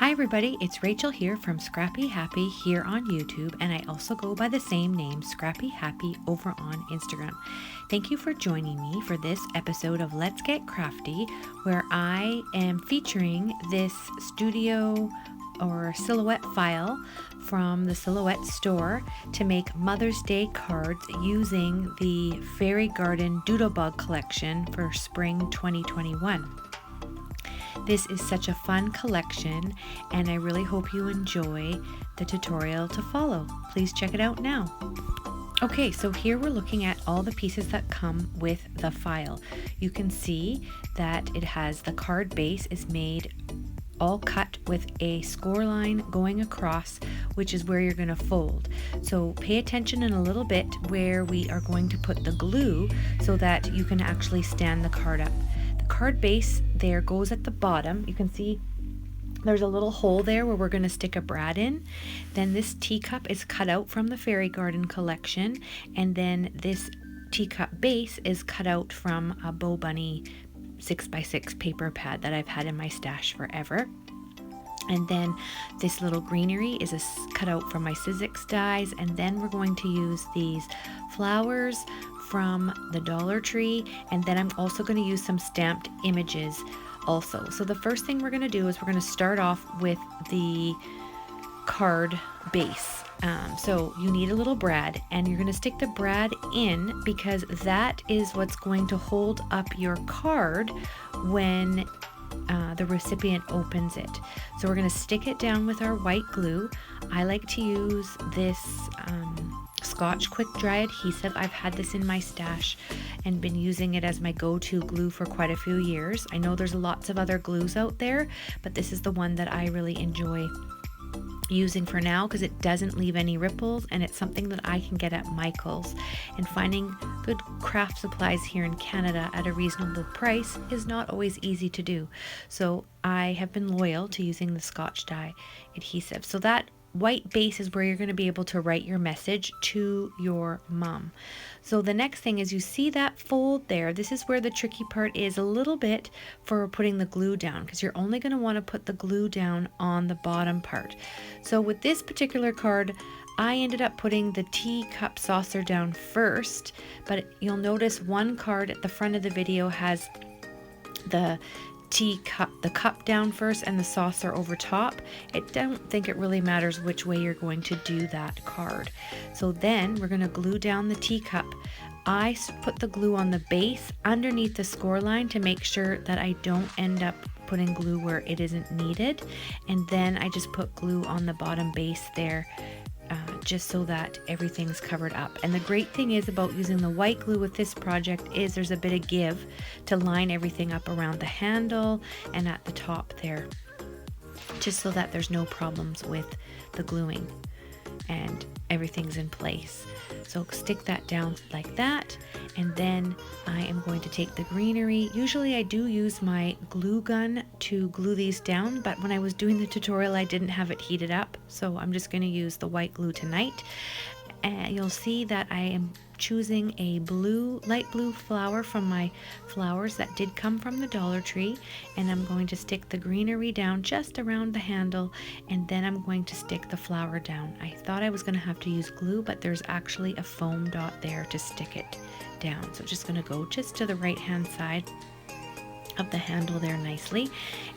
Hi everybody, it's Rachel here from Scrappy Happy here on YouTube, and I also go by the same name, Scrappy Happy, over on Instagram. Thank you for joining me for this episode of Let's Get Crafty, where I am featuring this studio or silhouette file from the Silhouette store to make Mother's Day cards using the Fairy Garden Doodlebug collection for spring 2021. This is such a fun collection, and I really hope you enjoy the tutorial to follow. Please check it out now. Okay, so here we're looking at all the pieces that come with the file. You can see that it has the card base is made all cut with a score line going across, which is where you're going to fold. So pay attention in a little bit where we are going to put the glue so that you can actually stand the card up. Card base there goes at the bottom. You can see there's a little hole there where we're going to stick a brad in. Then this teacup is cut out from the Fairy Garden collection, and then this teacup base is cut out from a Bow Bunny 6x6 paper pad that I've had in my stash forever. And then this little greenery is cut out from my Sizzix dies, and then we're going to use these flowers from the Dollar Tree, and then I'm also going to use some stamped images also. So the first thing we're going to do is we're going to start off with the card base. So you need a little brad, and you're going to stick the brad in because that is what's going to hold up your card when the recipient opens it. So we're going to stick it down with our white glue. I like to use this Scotch quick dry adhesive. I've had this in my stash and been using it as my go-to glue for quite a few years. I know there's lots of other glues out there, but this is the one that I really enjoy using for now because it doesn't leave any ripples, and it's something that I can get at Michael's. And finding good craft supplies here in Canada at a reasonable price is not always easy to do. So I have been loyal to using the Scotch dye adhesive. So that white base is where you're going to be able to write your message to your mom. So the next thing is you see that fold there. This is where the tricky part is a little bit for putting the glue down, because you're only going to want to put the glue down on the bottom part. So with this particular card, I ended up putting the teacup saucer down first, but you'll notice one card at the front of the video has the cup down first and the saucer over top. I don't think it really matters which way you're going to do that card. So then we're going to glue down the teacup. I put the glue on the base underneath the score line to make sure that I don't end up putting glue where it isn't needed. And then I just put glue on the bottom base there, just so that everything's covered up. And the great thing is about using the white glue with this project is there's a bit of give to line everything up around the handle and at the top there, just so that there's no problems with the gluing and everything's in place. So stick that down like that, and then I am going to take the greenery. Usually I do use my glue gun to glue these down, but when I was doing the tutorial I didn't have it heated up, so I'm just going to use the white glue tonight. And you'll see that I am choosing a light blue flower from my flowers that did come from the Dollar Tree, and I'm going to stick the greenery down just around the handle, and then I'm going to stick the flower down. I thought I was going to have to use glue, but there's actually a foam dot there to stick it down. So just going to go just to the right hand side of the handle there nicely.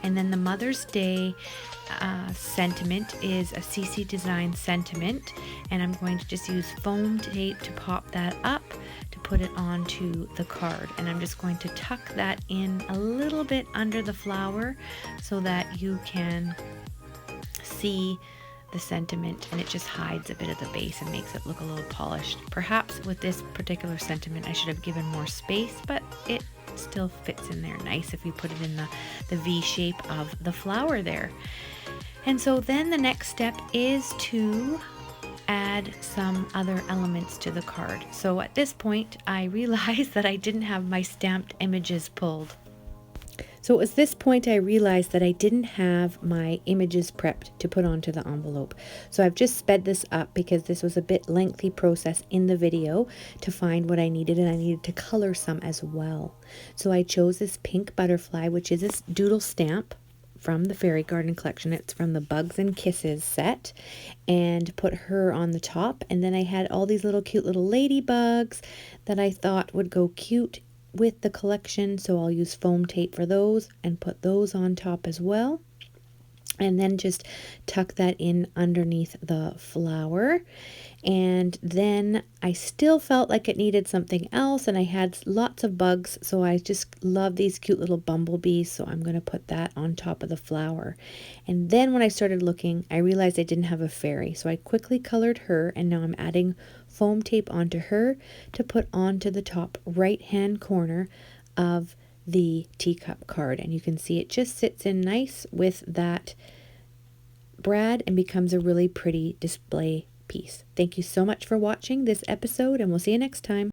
And then the Mother's Day sentiment is a CC Design sentiment, and I'm going to just use foam tape to pop that up to put it onto the card. And I'm just going to tuck that in a little bit under the flower so that you can see the sentiment, and it just hides a bit of the base and makes it look a little polished. Perhaps with this particular sentiment I should have given more space, but it still fits in there nice if you put it in the V shape of the flower there. And so then the next step is to add some other elements to the card. So at this point I realized that I didn't have my stamped images pulled. So it was this point I realized that I didn't have my images prepped to put onto the envelope. So I've just sped this up because this was a bit lengthy process in the video to find what I needed, and I needed to color some as well. So I chose this pink butterfly, which is this doodle stamp from the Fairy Garden collection. It's from the Bugs and Kisses set, and put her on the top. And then I had all these little cute little ladybugs that I thought would go cute with the collection, so I'll use foam tape for those and put those on top as well. And then just tuck that in underneath the flower. And then I still felt like it needed something else, and I had lots of bugs, so I just love these cute little bumblebees, so I'm going to put that on top of the flower. And then when I started looking, I realized I didn't have a fairy, so I quickly colored her, and now I'm adding foam tape onto her to put onto the top right hand corner of the teacup card. And you can see it just sits in nice with that brad and becomes a really pretty display piece. Thank you so much for watching this episode, and we'll see you next time.